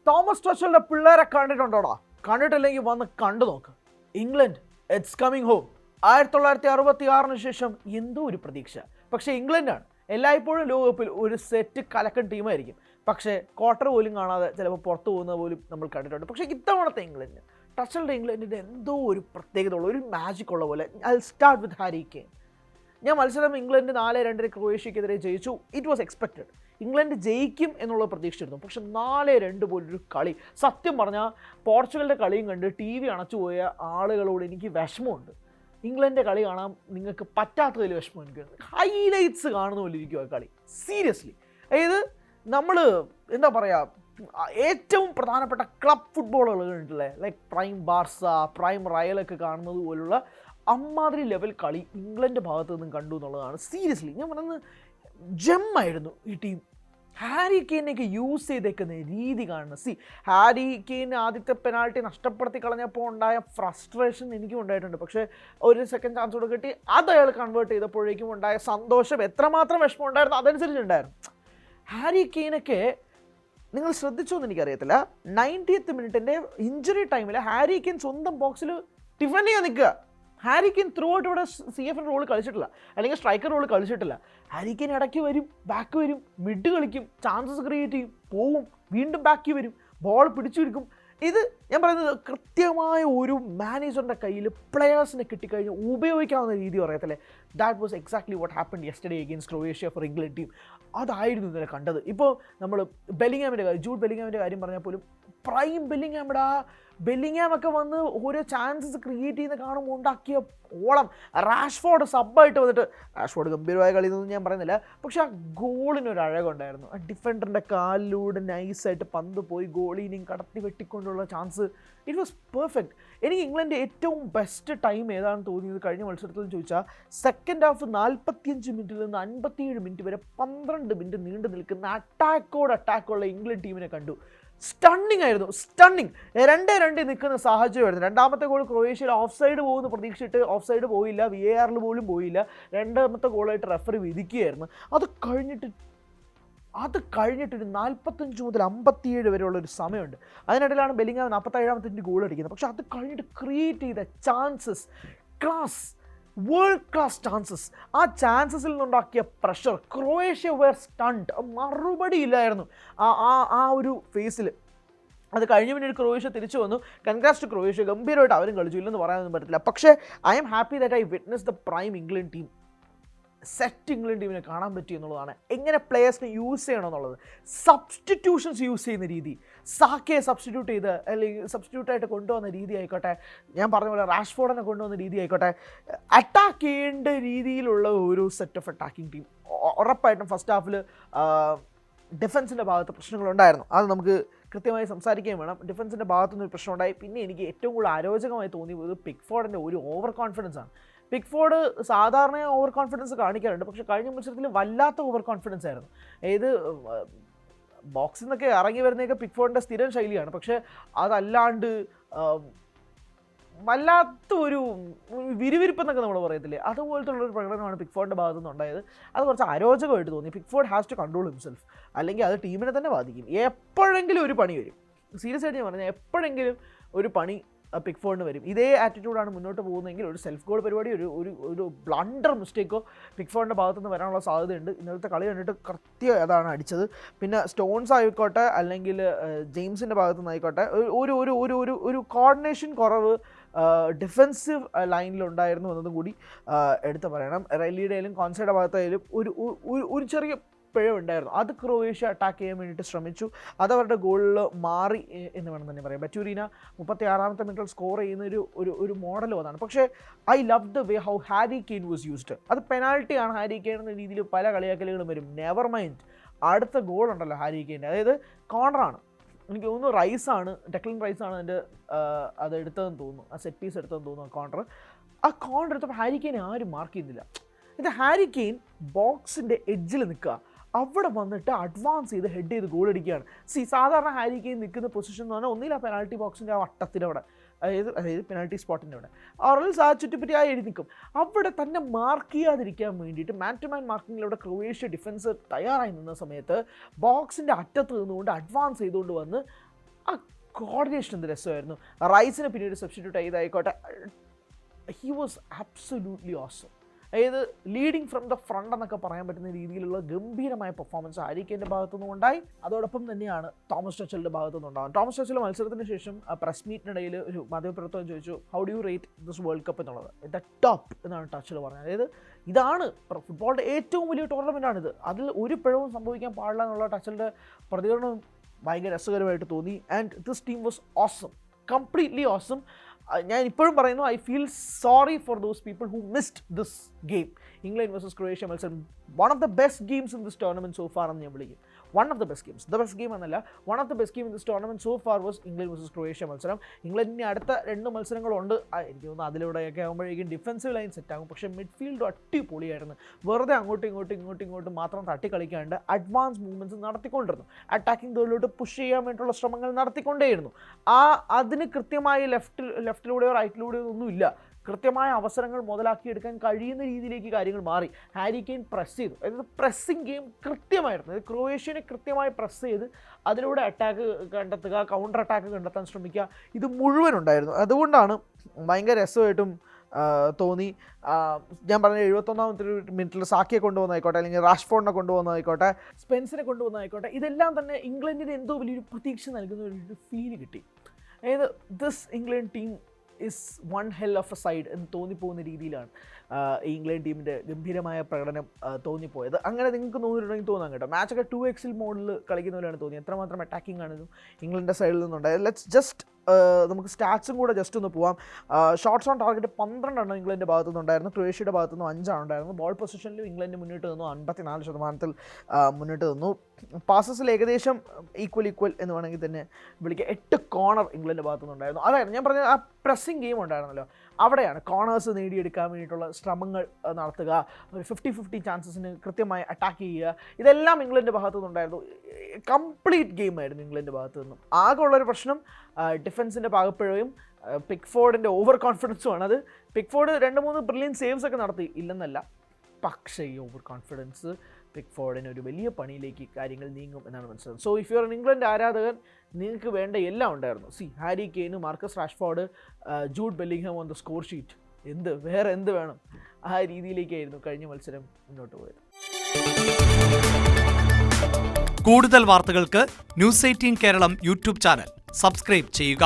Thomas ടച്ചലിന്റെ പിള്ളേരെ കണ്ടിട്ടുണ്ടോടാ? കണ്ടിട്ടില്ലെങ്കിൽ വന്ന് കണ്ടു നോക്ക്. England it's coming home. 1966 ശേഷം എന്തോ ഒരു പ്രതീക്ഷ. പക്ഷേ ഇംഗ്ലണ്ടാണ്. എല്ലായ്പ്പോഴും ലോകകപ്പിൽ ഒരു സെറ്റ് കലക്കൻ ടീമായിരിക്കും. പക്ഷേ ക്വാർട്ടർ പോലും കാണാതെ ചിലപ്പോൾ പുറത്തു പോകുന്നത് പോലും നമ്മൾ കണ്ടിട്ടുണ്ട്. പക്ഷേ ഇത്തവണത്തെ ഇംഗ്ലണ്ട്, ടച്ചലിൻ്റെ ഇംഗ്ലണ്ടിൻ്റെ എന്തോ ഒരു പ്രത്യേകത ഉള്ള, ഒരു മാജിക് ഉള്ള പോലെ. I start with Harry Kane. ഞാൻ മത്സരം ഇംഗ്ലണ്ട് 4-2 ക്രൊയേഷ്യക്കെതിരെ ജയിച്ചു. It was expected. ഇംഗ്ലണ്ട് ജയിക്കും എന്നുള്ള പ്രതീക്ഷയായിരുന്നു. പക്ഷെ 4-2 പോലൊരു കളി. സത്യം പറഞ്ഞാൽ പോർച്ചുഗലിൻ്റെ കളിയും കണ്ട് TV അണച്ചു പോയ ആളുകളോട് എനിക്ക് വിഷമമുണ്ട്. ഇംഗ്ലണ്ടിൻ്റെ കളി കാണാൻ നിങ്ങൾക്ക് പറ്റാത്തതിൽ വിഷമം എനിക്ക്. ഹൈലൈറ്റ്സ് കാണുന്ന പോലെ ഇരിക്കും ആ കളി, സീരിയസ്ലി. അതായത് നമ്മൾ എന്താ പറയുക, ഏറ്റവും പ്രധാനപ്പെട്ട ക്ലബ് ഫുട്ബോളുകൾ കണ്ടിട്ടില്ലേ, ലൈക്ക് പ്രൈം ബാർസ, പ്രൈം റയലൊക്കെ കാണുന്നത് പോലുള്ള അമ്മാതിരി ലെവൽ കളി ഇംഗ്ലണ്ട് ഭാഗത്ത് നിന്നും കണ്ടു എന്നുള്ളതാണ്. സീരിയസ്ലി ഞാൻ പറയുന്നത് ജെമ്മായിരുന്നു ഈ ടീം. ഹാരി കെയ്നെയൊക്കെ യൂസ് ചെയ്തേക്കുന്ന രീതി കാണുന്നത്. ഹാരി കെയ്ൻ ആദ്യത്തെ പെനാൾട്ടി നഷ്ടപ്പെടുത്തി കളഞ്ഞപ്പോൾ ഉണ്ടായ ഫ്രസ്ട്രേഷൻ എനിക്കും ഉണ്ടായിട്ടുണ്ട്. പക്ഷേ ഒരു സെക്കൻഡ് ചാൻസ് കൂടെ കിട്ടി, അത് അയാൾ കൺവേർട്ട് ചെയ്തപ്പോഴേക്കും ഉണ്ടായ സന്തോഷം എത്രമാത്രം വിഷമം ഉണ്ടായിരുന്നു അതനുസരിച്ചുണ്ടായിരുന്നു. ഹാരി കെയ്നൊക്കെ നിങ്ങൾ ശ്രദ്ധിച്ചോ എന്ന് എനിക്കറിയത്തില്ല, 90th മിനിറ്റിൻ്റെ ഇഞ്ചുറി ടൈമിൽ ഹാരി കെയ്ൻ സ്വന്തം ബോക്സിൽ ഡിഫെൻഡ് ചെയ്യാൻ നിൽക്കുക. ഹാരി കെയ്ൻ ത്രൂ ഔട്ട് ഇവിടെ CF റോൾ കളിച്ചിട്ടില്ല, അല്ലെങ്കിൽ സ്ട്രൈക്കർ റോൾ കളിച്ചിട്ടില്ല. ഹാരി കെയ്ൻ ഇടയ്ക്ക് വരും, ബാക്ക് വരും, മിഡ് കളിക്കും, ചാൻസസ് ക്രിയേറ്റ് ചെയ്യും, പോവും, വീണ്ടും ബാക്ക് വരും, ബോൾ പിടിച്ചെടുക്കും. ഇത് ഞാൻ പറയുന്നത് കൃത്യമായ ഒരു മാനേജറിൻ്റെ കയ്യിൽ പ്ലെയേഴ്സിനെ കിട്ടിക്കഴിഞ്ഞ് ഉപയോഗിക്കാവുന്ന രീതി പറയത്തില്ലേ. That was exactly what happened yesterday against Croatia for England team. അതായിരുന്നു ഇന്നലെ കണ്ടത്. ഇപ്പോൾ നമ്മൾ ബെല്ലിംഗ്ഹാമിൻ്റെ കാര്യം, ജൂഡ് ബെല്ലിംഗ്ഹാമിൻ്റെ കാര്യം പറഞ്ഞാൽ പോലും പ്രൈം ബെല്ലിംഗ്ഹാം ഒക്കെ വന്ന് ഓരോ ചാൻസസ് ക്രിയേറ്റ് ചെയ്യുന്ന കാണുമ്പോൾ ഉണ്ടാക്കിയ ഓളം. റാഷ്ഫോർഡ് സബ്ബായിട്ട് വന്നിട്ട്, റാഷ്ഫോർഡ് ഗംഭീരമായ കളി എന്നൊന്നും ഞാൻ പറയുന്നില്ല, പക്ഷെ ആ ഗോളിനൊരു അഴകുണ്ടായിരുന്നു. ആ ഡിഫൻഡറിൻ്റെ കാലിലൂടെ നൈസായിട്ട് പന്ത് പോയി ഗോളിനെയും കടത്തി വെട്ടിക്കൊണ്ടുള്ള ചാൻസ്, ഇറ്റ് വാസ് പെർഫെക്റ്റ്. എനിക്ക് ഇംഗ്ലണ്ട് ഏറ്റവും ബെസ്റ്റ് ടൈം ഏതാണെന്ന് തോന്നിയത് കഴിഞ്ഞ മത്സരത്തിൽ ചോദിച്ചാൽ സെക്കൻഡ് ഹാഫ് 45 മിനിറ്റിൽ നിന്ന് 57 മിനിറ്റ് വരെ 12 മിനിറ്റ് നീണ്ടു നിൽക്കുന്ന അറ്റാക്കുള്ള ഇംഗ്ലണ്ട് ടീമിനെ കണ്ടു. സ്റ്റണ്ണിങ് ആയിരുന്നു, സ്റ്റണ്ണിങ്. 2-2 നിൽക്കുന്ന സാഹചര്യമായിരുന്നു. രണ്ടാമത്തെ ഗോൾ ക്രൊയേഷ്യയിൽ ഓഫ് സൈഡ് പോകുന്ന പ്രതീക്ഷിച്ചിട്ട് ഓഫ് സൈഡ് പോയില്ല, VAR പോലും പോയില്ല. രണ്ടാമത്തെ ഗോളായിട്ട് റെഫറി വിധിക്കുകയായിരുന്നു. അത് കഴിഞ്ഞിട്ട് ഒരു 45 മുതൽ 57 വരെയുള്ളൊരു സമയമുണ്ട്. അതിനിടയിലാണ് ബെല്ലിംഗ്ഹാം 47ാമത്തെ മിനിറ്റ് ഗോൾ അടിക്കുന്നത്. പക്ഷെ അത് കഴിഞ്ഞിട്ട് ക്രിയേറ്റ് ചെയ്ത ചാൻസസ്, വേൾഡ് ക്ലാസ് ചാൻസസ്. ആ ചാൻസസിൽ നിന്നുണ്ടാക്കിയ പ്രഷർ, ക്രൊയേഷ്യ വേർ സ്റ്റണ്ട്, മറുപടി ഇല്ലായിരുന്നു ആ ഒരു ഫേസിൽ. അത് കഴിഞ്ഞ പിന്നീട് ക്രൊയേഷ്യ തിരിച്ചു വന്നു. കൺഗ്രാറ്റ്സ് ടു ക്രൊയേഷ്യ, ഗംഭീരമായിട്ട് അവരും കളിച്ചു, ഇല്ലെന്ന് പറയാനൊന്നും പറ്റില്ല. പക്ഷേ I am happy that I witness the prime England team. Set England ടീമിനെ കാണാൻ പറ്റി എന്നുള്ളതാണ്. എങ്ങനെ പ്ലെയേഴ്സിനെ യൂസ് ചെയ്യണം എന്നുള്ളത്, സബ്സ്റ്റിറ്റ്യൂഷൻസ് യൂസ് ചെയ്യുന്ന രീതി, സാക്കയെ സബ്സ്റ്റിറ്റ്യൂട്ട് ചെയ്ത് അല്ലെങ്കിൽ സബ്സ്റ്റിറ്റ്യൂട്ടായിട്ട് കൊണ്ടുവന്ന രീതി ആയിക്കോട്ടെ, ഞാൻ പറഞ്ഞ പോലെ റാഷ്ഫോർഡിനെ കൊണ്ടുവന്ന രീതി ആയിക്കോട്ടെ, അറ്റാക്ക് ചെയ്യേണ്ട രീതിയിലുള്ള ഒരു സെറ്റ് ഓഫ് അറ്റാക്കിംഗ് ടീം. ഉറപ്പായിട്ടും ഫസ്റ്റ് ഹാഫിൽ ഡിഫൻസിൻ്റെ ഭാഗത്ത് പ്രശ്നങ്ങളുണ്ടായിരുന്നു, അത് നമുക്ക് കൃത്യമായി സംസാരിക്കുകയും വേണം. ഡിഫൻസിൻ്റെ ഭാഗത്തുനിന്നൊരു പ്രശ്നമുണ്ടായി. പിന്നെ എനിക്ക് ഏറ്റവും കൂടുതൽ അരോചകമായി തോന്നിയത് പിക്ഫോർഡിൻ്റെ ഒരു ഓവർ കോൺഫിഡൻസ് ആണ്. പിക്ഫോർഡ് സാധാരണ ഓവർ കോൺഫിഡൻസ് കാണിക്കാറുണ്ട്, പക്ഷേ കഴിഞ്ഞ മത്സരത്തിൽ വല്ലാത്ത ഓവർ കോൺഫിഡൻസ് ആയിരുന്നു. ഏത് ബോക്സിൽ നിന്നൊക്കെ ഇറങ്ങി വരുന്നതൊക്കെ പിക്ഫോർഡിൻ്റെ സ്ഥിരം ശൈലിയാണ്. പക്ഷേ അതല്ലാണ്ട് വല്ലാത്ത ഒരു വിരുവിരിപ്പെന്നൊക്കെ നമ്മൾ പറയത്തില്ലേ, അതുപോലത്തെ ഉള്ളൊരു പ്രകടനമാണ് പിക്ഫോർഡിൻ്റെ ഭാഗത്തു നിന്നുണ്ടായത്. അത് കുറച്ച് അരോചകമായിട്ട് തോന്നി. Pickford has to control himself, അല്ലെങ്കിൽ അത് ടീമിനെ തന്നെ ബാധിക്കും. എപ്പോഴെങ്കിലും ഒരു പണി വരും, സീരിയസ് ആയിട്ട് ഞാൻ പറഞ്ഞാൽ എപ്പോഴെങ്കിലും ഒരു പണി പിക്ഫോർഡിന് വരും. ഇതേ ആറ്റിറ്റ്യൂഡാണ് മുന്നോട്ട് പോകുന്നതെങ്കിൽ ഒരു സെൽഫ് ഗോൾ പരിപാടി, ഒരു ബ്ലണ്ടർ മിസ്റ്റേക്കോ പിക്ഫോർഡിൻ്റെ ഭാഗത്തുനിന്ന് വരാനുള്ള സാധ്യതയുണ്ട്. ഇന്നലത്തെ കളി കണ്ടിട്ട് കൃത്യം അതാണ് അടിച്ചത്. പിന്നെ സ്റ്റോൺസ് ആയിക്കോട്ടെ അല്ലെങ്കിൽ ജെയിംസിൻ്റെ ഭാഗത്തുനിന്ന് ആയിക്കോട്ടെ ഒരു കോർഡിനേഷൻ കുറവ് ഡിഫെൻസീവ് ലൈനിലുണ്ടായിരുന്നു എന്നതും കൂടി എടുത്ത് പറയണം. റെയിലിയുടെയായാലും കോൺസയുടെ ഭാഗത്തായാലും ഒരു ചെറിയ പിഴവുണ്ടായിരുന്നു. അത് ക്രൊയേഷ്യ അറ്റാക്ക് ചെയ്യാൻ വേണ്ടിയിട്ട് ശ്രമിച്ചു. അതവരുടെ ഗോളിൽ മാറി എന്ന് വേണം തന്നെ പറയാം. ബറ്റൂരിന 36ാമത്തെ മിനിറ്റിൽ സ്കോർ ചെയ്യുന്ന ഒരു മോഡലും അതാണ്. പക്ഷേ I love the way how Harry Kane was used. അത് പെനാൽറ്റിയാണ് ഹാരി കെയ്ൻ എന്ന രീതിയിൽ പല കളിയാക്കലുകളും വരും. നെവർ മൈൻഡ്, അടുത്ത ഗോൾ ഉണ്ടല്ലോ ഹാരി കെയ്ൻ്റെ, അതായത് കോർണറാണ്, എനിക്ക് തോന്നുന്നു ഡെക്ലൻ റൈസാണ് അത് എടുത്തതെന്ന് തോന്നുന്നു, ആ സെറ്റ് പീസ് എടുത്തതെന്ന് തോന്നുന്നു. ആ കോർണർ എടുത്തപ്പോൾ ഹാരി കെയ്നെ ആരും മാർക്ക് ചെയ്യുന്നില്ല. ഇത് ഹാരി കെയ്ൻ ബോക്സിൻ്റെ എഡ്ജിൽ നിൽക്കുക, അവിടെ വന്നിട്ട് അഡ്വാൻസ് ചെയ്ത് ഹെഡ് ചെയ്ത് ഗോൾ അടിക്കുകയാണ്. സാധാരണ ഹാരി കെയ്ൻ നിൽക്കുന്ന പൊസിഷൻ എന്ന് പറഞ്ഞാൽ ഒന്നില്ല പെനാൽറ്റി ബോക്സിൻ്റെ ആ വട്ടത്തിനവിടെ, അതായത് പെനാൽറ്റി സ്പോട്ടിൻ്റെ അവിടെ, ഓറൽസ് ആ ചുറ്റിപ്പറ്റി ആ എഴുതി നിൽക്കും. അവിടെ തന്നെ മാർക്ക് ചെയ്യാതിരിക്കാൻ വേണ്ടിയിട്ട് മാൻ ടു മാൻ മാർക്കിങ്ങിലൂടെ ക്രൊയേഷ്യ ഡിഫൻസ് തയ്യാറായി നിന്ന സമയത്ത് ബോക്സിൻ്റെ അറ്റത്ത് നിന്നുകൊണ്ട് അഡ്വാൻസ് ചെയ്തുകൊണ്ട് വന്ന് ആ കോർഡിനേഷൻ എന്ത് രസമായിരുന്നു. റൈസിനെ പിന്നീട് സബ്സ്റ്റിറ്റ്യൂട്ട് ചെയ്തായിക്കോട്ടെ, ഹി വാസ് ആബ്സൊല്യൂട്ട്ലി ഓസം. അതായത് ലീഡിങ് ഫ്രം ദ ഫ്രണ്ട് എന്നൊക്കെ പറയാൻ പറ്റുന്ന രീതിയിലുള്ള ഗംഭീരമായ പെർഫോമൻസ് ഹാരി കെയിൻ്റെ ഭാഗത്തുനിന്നും ഉണ്ടായി. അതോടൊപ്പം തന്നെയാണ് തോമസ് ടച്ചലിൻ്റെ ഭാഗത്തുനിന്ന് ഉണ്ടാകും. തോമസ് ടച്ചൽ മത്സരത്തിന് ശേഷം പ്രസ് മീറ്റിനിടയിൽ ഒരു മാധ്യമപ്രവർത്തകൻ ചോദിച്ചു, how do you rate this world cup എന്നുള്ളത്. ദ ടോപ്പ് എന്നാണ് ടച്ചൽ പറഞ്ഞത്. അതായത് ഇതാണ് ഫുട്ബോളിൻ്റെ ഏറ്റവും വലിയ ടൂർണമെൻറ്റാണിത്, അതിൽ ഒരു പിഴവും സംഭവിക്കാൻ പാടില്ല എന്നുള്ള ടച്ചലിൻ്റെ പ്രതികരണം ഭയങ്കര രസകരമായിട്ട് തോന്നി. And this team was awesome, completely awesome. ഞാൻ ഇപ്പോഴും പറയുന്നു, I feel sorry for those people who missed this game. England versus Croatia മത്സരം one of the best games in this tournament so far എന്ന് ഞാൻ വിളിക്കും. One of the best games, the best game എന്നല്ല, one of the best game in this tournament so far was England versus Croatia മത്സരം. ഇംഗ്ലണ്ടിന് അടുത്ത 2 മത്സരങ്ങളുണ്ട്. എനിക്ക് തോന്നുന്നു അതിലൂടെയൊക്കെ ആകുമ്പോഴേക്കും ഡിഫൻസീവ് ലൈൻ സെറ്റാകും. പക്ഷേ മിഡ്ഫീൽഡ് അടിപൊളിയായിരുന്നു. വെറുതെ അങ്ങോട്ടും ഇങ്ങോട്ടും മാത്രം തട്ടിക്കളിക്കാണ്ട് അഡ്വാൻസ് മൂവ്മെൻറ്റ്സ് നടത്തിക്കൊണ്ടിരുന്നു. അറ്റാക്കിംഗ് തോളിലോട്ട് പുഷ് ചെയ്യാൻ വേണ്ടിയുള്ള ശ്രമങ്ങൾ നടത്തിക്കൊണ്ടേയിരുന്നു. അതിന് കൃത്യമായി ലെഫ്റ്റിലൂടെയോ റൈറ്റിലൂടെയോ ഒന്നുമില്ല. കൃത്യമായ അവസരങ്ങൾ മുതലാക്കിയെടുക്കാൻ കഴിയുന്ന രീതിയിലേക്ക് കാര്യങ്ങൾ മാറി. ഹാരി കെയിൻ പ്രസ് ചെയ്തു. അതായത് പ്രസ്സിങ് ഗെയിം കൃത്യമായിരുന്നു. അതായത് ക്രൊയേഷ്യനെ കൃത്യമായി പ്രസ് ചെയ്ത് അതിലൂടെ അറ്റാക്ക് കണ്ടെത്തുക, കൗണ്ടർ അറ്റാക്ക് കണ്ടെത്താൻ ശ്രമിക്കുക, ഇത് മുഴുവൻ ഉണ്ടായിരുന്നു. അതുകൊണ്ടാണ് ഭയങ്കര രസമായിട്ടും തോന്നി. ഞാൻ പറഞ്ഞ 71ാമത്തെ മിനിറ്റിൽ സാക്കിയെ കൊണ്ടുവന്നായിക്കോട്ടെ, അല്ലെങ്കിൽ റാഷ്ഫോർഡിനെ കൊണ്ടുവന്നായിക്കോട്ടെ, സ്പെൻസിനെ കൊണ്ടുവന്നായിക്കോട്ടെ, ഇതെല്ലാം തന്നെ ഇംഗ്ലണ്ടിന് എന്തോ വലിയൊരു പ്രതീക്ഷ നൽകുന്ന ഒരു ഫീൽ കിട്ടി. അതായത് this England team is one hell of a side എന്ന് തോന്നിപ്പോകുന്ന രീതിയിലാണ് ഇംഗ്ലണ്ട് ടീമിൻ്റെ ഗംഭീരമായ പ്രകടനം തോന്നിപ്പോയത്. അങ്ങനെ നിങ്ങൾക്ക് തോന്നിയിട്ടുണ്ടെങ്കിൽ തോന്നാം കേട്ടോ. മാച്ചൊക്കെ 2x മോഡിൽ കളിക്കുന്ന പോലെയാണ് തോന്നിയത്. എത്രമാത്രം അറ്റാക്കിംഗ് ആണെന്നും ഇംഗ്ലണ്ടിൻ്റെ സൈഡിൽ നിന്നുണ്ടായത്. ലെറ്റ്സ് ജസ്റ്റ് നമുക്ക് സ്റ്റാറ്റ്സും കൂടെ ജസ്റ്റ് ഒന്ന് പോവാം. ഷോട്ട്സ് ഓൺ ടാർഗറ്റ് 12 ഇംഗ്ലണ്ടിൻ്റെ ഭാഗത്തു നിന്നുണ്ടായിരുന്നു. ക്രൊയേഷ്യയുടെ ഭാഗത്തു നിന്ന് 5 ഉണ്ടായിരുന്നു. ബോൾ പൊസിഷനിലും ഇംഗ്ലണ്ട് മുന്നിട്ട് നിന്നു, 54% മുന്നിട്ട് നിന്നു. പാസസിൽ ഏകദേശം ഈക്വൽ എന്ന് വേണമെങ്കിൽ തന്നെ വിളിക്കുക. 8 കോർണർ ഇംഗ്ലണ്ടിൻ്റെ ഭാഗത്തു നിന്നുണ്ടായിരുന്നു. അതായിരുന്നു ഞാൻ പറഞ്ഞത്, ആ പ്രസ്സിങ് ഗെയിം ഉണ്ടായിരുന്നല്ലോ, അവിടെയാണ് കോർണേഴ്സ് നേടിയെടുക്കാൻ വേണ്ടിയിട്ടുള്ള ശ്രമങ്ങൾ നടത്തുക, ഒരു 50-50 ചാൻസസിന് കൃത്യമായി അറ്റാക്ക് ചെയ്യുക, ഇതെല്ലാം ഇംഗ്ലണ്ടിൻ്റെ ഭാഗത്തു നിന്നുണ്ടായിരുന്നു. കംപ്ലീറ്റ് ഗെയിം ആയിരുന്നു ഇംഗ്ലണ്ടിൻ്റെ ഭാഗത്തു നിന്നും. ആകെ ഉള്ളൊരു പ്രശ്നം ഡിഫൻസിൻ്റെ പാകപ്പിഴയും പിക്ഫോർഡിൻ്റെ ഓവർ കോൺഫിഡൻസുമാണ്. അത് പിക്ഫോർഡ് 2-3 ബ്രില്യൻ സേവ്സ് ഒക്കെ നടത്തി, ഇല്ലെന്നല്ല. പക്ഷേ ഈ ഓവർ കോൺഫിഡൻസ് പിക്ഫോർഡിന് ഒരു വലിയ പണിയിലേക്ക് കാര്യങ്ങൾ നീങ്ങും എന്നാണ് മനസ്സിലായത്. So if you are an England ആരാധകൻ, നിങ്ങൾക്ക് വേണ്ട എല്ലാം ഉണ്ടായിരുന്നു. Harry Kane, Marcus Rashford, Jude Bellingham on the score sheet, വേറെ എന്ത് വേണം? ആ രീതിയിലേക്കായിരുന്നു കഴിഞ്ഞ മത്സരം മുന്നോട്ട് പോയത്. കൂടുതൽ വാർത്തകൾക്ക് News 18 Keralam YouTube channel subscribe ചെയ്യുക.